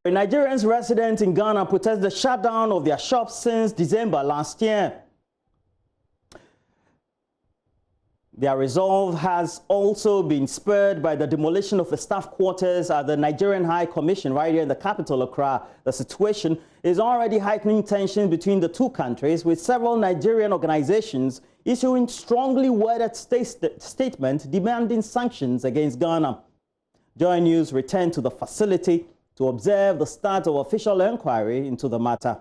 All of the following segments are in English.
Nigerians resident in Ghana protest the shutdown of their shops since December last year. Their resolve has also been spurred by the demolition of the staff quarters at the Nigerian High Commission right here in the capital, Accra. The situation is already heightening tensions between the two countries, with several Nigerian organizations issuing strongly worded statements demanding sanctions against Ghana. Joy News returned to the facility to observe the start of official inquiry into the matter.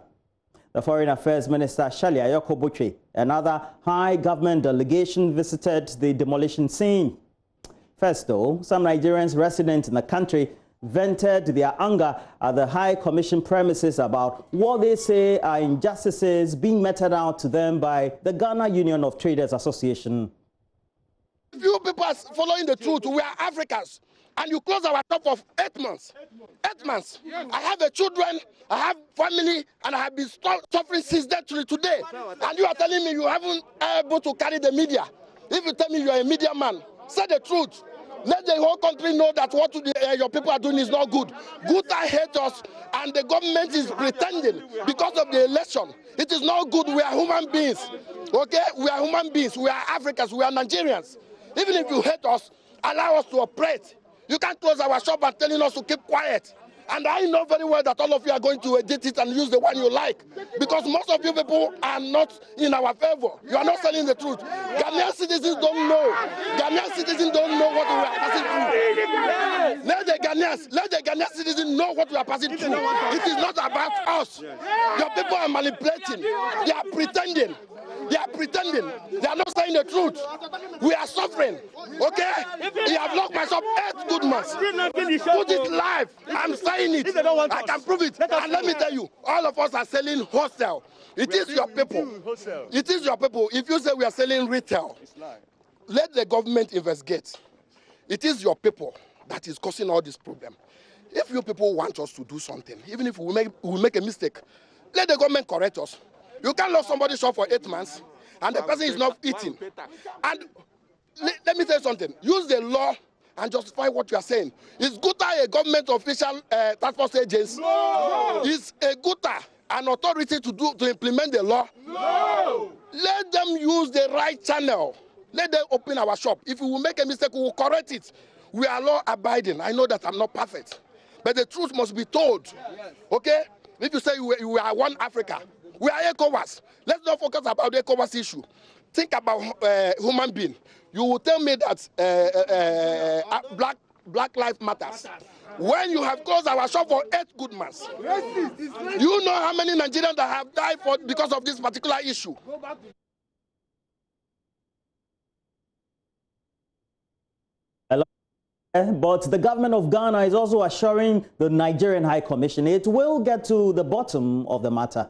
The Foreign Affairs Minister Huigh Commission and other high government delegation visited the demolition scene. First, though, some Nigerians resident in the country vented their anger at the High Commission premises about what they say are injustices being meted out to them by the Ghana Union of Traders Association. Few people are following the truth. We are Africans. And you close our shop for 8 months. 8 months. I have a children, I have family, and I have been suffering since that to today. And you are telling me you haven't able to carry the media. If you tell me you are a media man, say the truth. Let the whole country know that what your people are doing is not good. Good are haters, and the government is pretending because of the election. It is not good. We are human beings. Okay? We are human beings. We are Africans. We are Nigerians. Even if you hate us, allow us to operate. You can't close our shop and telling us to keep quiet. And I know very well that all of you are going to edit it and use the one you like. Because most of you people are not in our favor. You are not telling the truth. Ghanaian citizens don't know. Ghanaian citizens don't know what we are passing through. Let the Ghanaian citizens know what we are passing through. It is not about us. Your people are manipulating. They are pretending. They are pretending. They are not saying the truth. We are suffering. Okay? You have locked my shop 8 good months. Put it live. I'm saying it. I can prove it. And let me tell you, all of us are selling wholesale. It is your people. It is your people. If you say we are selling retail, let the government investigate. It is your people that is causing all this problem. If you people want us to do something, even if we make a mistake, let the government correct us. You can't lock somebody's shop for 8 months and the person is not eating. And let me tell you something. Use the law and justify what you are saying. Is Guta a government official task force agency? No. Is a Guta an authority to implement the law? No. Let them use the right channel. Let them open our shop. If we will make a mistake, we will correct it. We are law abiding. I know that I'm not perfect, but the truth must be told. Okay? If you say we are one Africa, we are ECOWAS. Let's not focus about the ECOWAS issue. Think about human being. You will tell me that Black Lives Matters. When you have closed our shop for 8 good months, you know how many Nigerians that have died because of this particular issue. But the government of Ghana is also assuring the Nigerian High Commission it will get to the bottom of the matter.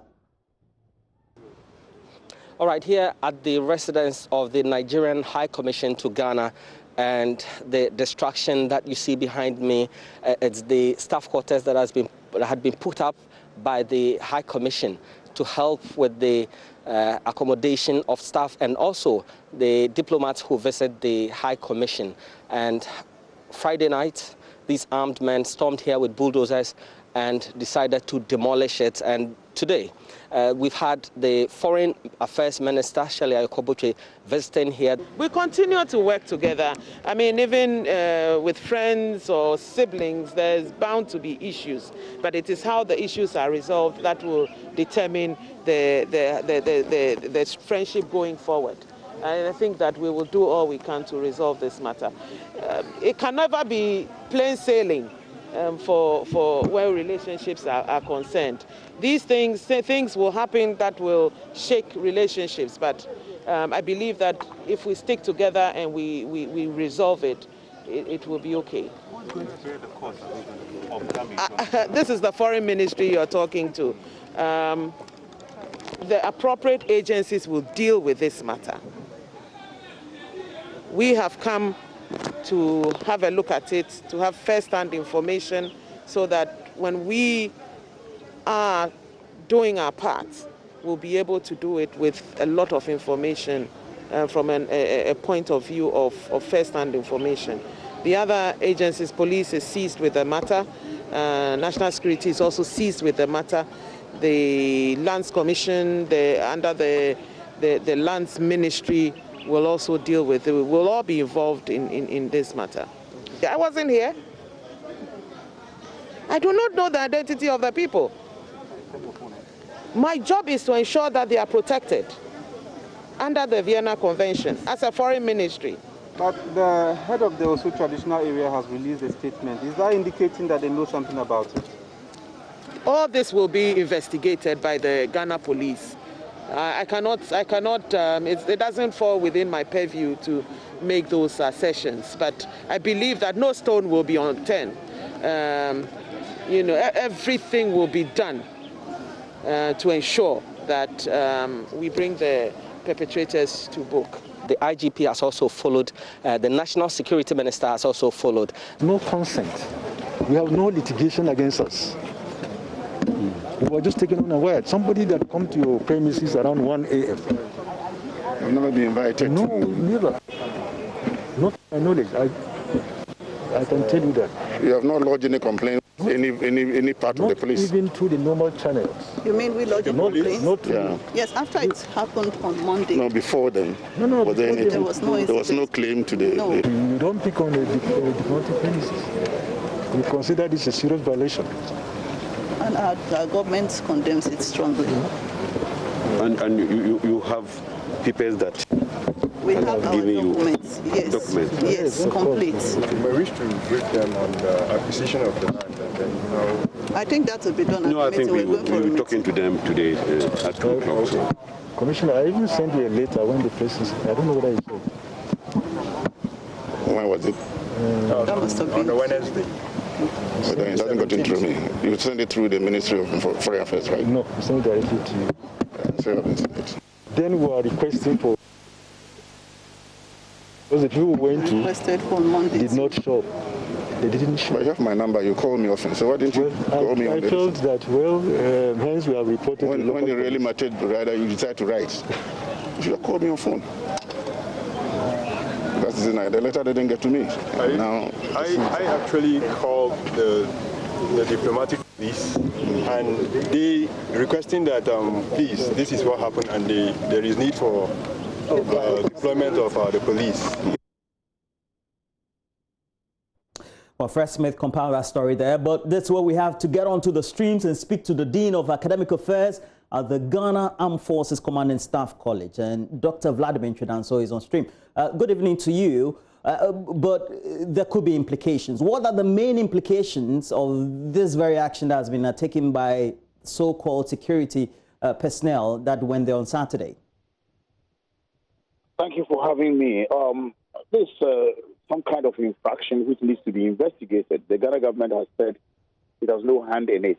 All right, here at the residence of the Nigerian High Commission to Ghana, and the destruction that you see behind me, it's the staff quarters that had been put up by the High Commission to help with the accommodation of staff and also the diplomats who visit the High Commission. And Friday night, these armed men stormed here with bulldozers and decided to demolish it. And today, we've had the Foreign Affairs Minister, Huigh Commission, visiting here. We continue to work together. I mean, even with friends or siblings, there's bound to be issues. But it is how the issues are resolved that will determine the friendship going forward. And I think that we will do all we can to resolve this matter. It can never be plain sailing. For where relationships are concerned. These things will happen that will shake relationships, but I believe that if we stick together and we resolve it, it will be okay. Who's going to bear the cost of damage? This is the Foreign Ministry you're talking to. The appropriate agencies will deal with this matter. We have come to have a look at it, to have first-hand information, so that when we are doing our part, we'll be able to do it with a lot of information from a point of view of first-hand information. The other agencies, police is seized with the matter. national security is also seized with the matter. The Lands Commission, under the Lands Ministry, will also deal with it. We will all be involved in this matter. I wasn't here. I do not know the identity of the people. My job is to ensure that they are protected under the Vienna Convention as a foreign ministry. But the head of the Osu traditional area has released a statement. Is that indicating that they know something about it? All this will be investigated by the Ghana police. It doesn't fall within my purview to make those assertions, but I believe that no stone will be unturned. Everything will be done to ensure that we bring the perpetrators to book. The IGP has also followed, the National Security Minister has also followed. No consent. We have no litigation against us. We were just taken unaware. Somebody that come to your premises around 1 a.m. You've never been invited? No, never. Not to my knowledge. I can tell you that. You have not lodged any complaint, any part of the police? Not even through the normal channels. You mean we lodged a complaint? Not yeah. Yes, after it happened on Monday. No, before then. No. Was there anything? There was no claim to the... No. You don't pick on the diplomatic premises. We consider this a serious violation. And our government condemns it strongly. And you have papers that we have our documents. Yes. Documents. Yes, complete. We wish to brief them on the acquisition of the land and then I think that will be done at No, I think we will be talking to them today at 2 o'clock. So. Commissioner, I even sent you a letter when the place is... I don't know what I said. When was it? That must have been on the Wednesday. But then it hasn't gotten through me. You send it through the Ministry of Foreign Affairs, right? No, I sent it directly to you. So I haven't seen it. Then we are requesting for... Because the people who went to requested for Monday. Did not show up. They didn't show. But you have my number. You call me often. So why didn't you call me on I felt that, hence we have reported... When it really mattered, rather, you decide to write. You should have called me on phone. That's the night. The letter didn't get to me. I actually called the diplomatic police and they requesting that please, this is what happened and there is need for deployment of the police. Well, Fred Smith compiled that story there, but that's what we have to get onto the streams and speak to the Dean of Academic Affairs at the Ghana Armed Forces Command and Staff College. And Dr. Vladimir Danzo is on stream. Good evening to you, but there could be implications. What are the main implications of this very action that has been taken by so-called security personnel that went there on Saturday? Thank you for having me. This some kind of infraction which needs to be investigated. The Ghana government has said it has no hand in it.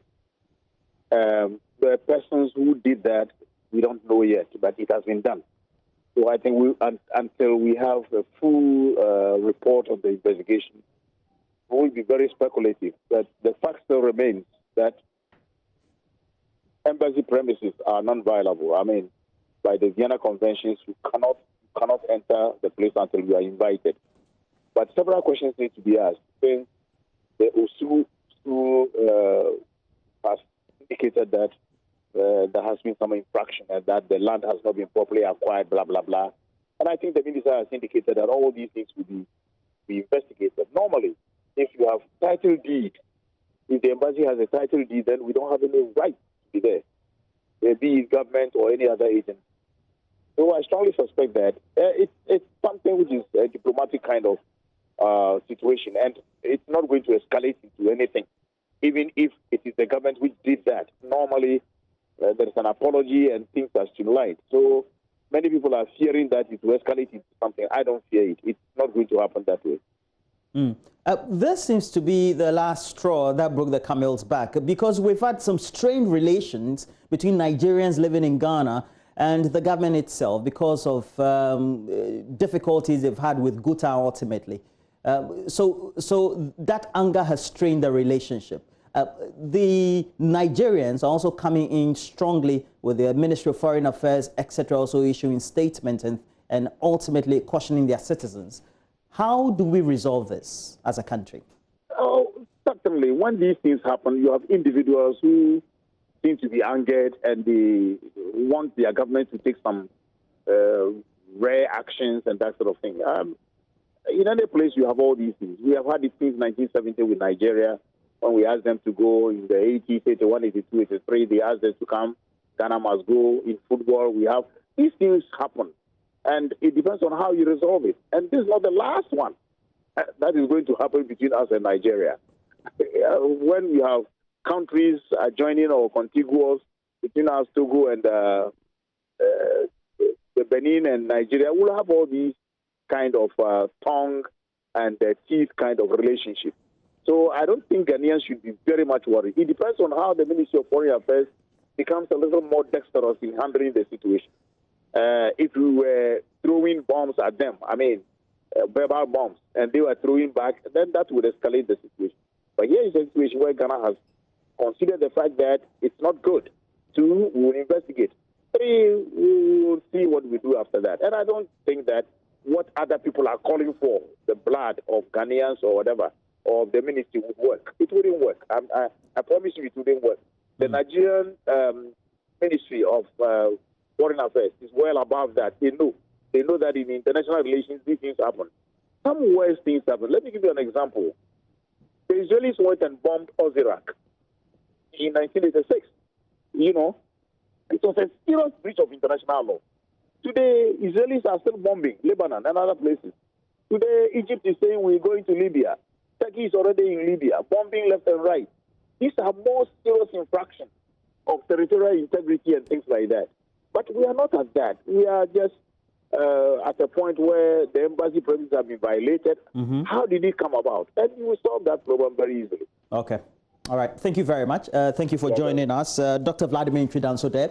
The persons who did that, we don't know yet, but it has been done. So I think until we have a full report of the investigation, we will be very speculative. But the fact still remains that embassy premises are non-violable. I mean, by the Vienna Conventions, you cannot enter the place until you are invited. But several questions need to be asked. Since the Osu has indicated that there has been some infraction and that the land has not been properly acquired, blah, blah, blah. And I think the minister has indicated that all these things will be investigated. Normally, if you have title deed, if the embassy has a title deed, then we don't have any right to be there, be it government or any other agent. So I strongly suspect that it's something which is a diplomatic kind of situation, and it's not going to escalate into anything. Even if it is the government which did that, normally there is an apology and things are streamlined. So many people are fearing that it will escalate into something. I don't fear it. It's not going to happen that way. This seems to be the last straw that broke the camel's back, because we've had some strained relations between Nigerians living in Ghana and the government itself because of difficulties they've had with Guta ultimately. So that anger has strained the relationship. The Nigerians are also coming in strongly with the Ministry of Foreign Affairs, etc., also issuing statements and ultimately cautioning their citizens. How do we resolve this as a country? Oh, Dr. unfortunately, when these things happen, you have individuals who seem to be angered and they want their government to take some rare actions and that sort of thing. In any place, you have all these things. We have had it since 1970 with Nigeria, when we asked them to go in the 80s, 81, 82, 83. They asked them to come. Ghana must go. In football, we have these things happen. And it depends on how you resolve it. And this is not the last one that is going to happen between us and Nigeria. When you have countries joining or contiguous between us, Togo and the Benin and Nigeria, we'll have all these kind of tongue and teeth kind of relationship. So I don't think Ghanaians should be very much worried. It depends on how the Ministry of Foreign Affairs becomes a little more dexterous in handling the situation. If we were throwing bombs at them, verbal bombs, and they were throwing back, then that would escalate the situation. But here is a situation where Ghana has considered the fact that it's not good. 2, we will investigate. 3, we will see what we do after that. And I don't think that what other people are calling for, the blood of Ghanaians or whatever, or the ministry would work. It wouldn't work. I promise you it wouldn't work. The Nigerian Ministry of Foreign Affairs is well above that. They know that in international relations, these things happen. Some worse things happen. Let me give you an example. The Israelis went and bombed Iraq in 1986. You know, it was a serious breach of international law. Today, Israelis are still bombing Lebanon and other places. Today, Egypt is saying we're going to Libya. Turkey is already in Libya, bombing left and right. These are more serious infractions of territorial integrity and things like that. But we are not at that. We are just at a point where the embassy premises have been violated. How did it come about? And you will solve that problem very easily. Okay. All right. Thank you very much. Thank you for joining us. Dr. Vladimir Danzo there.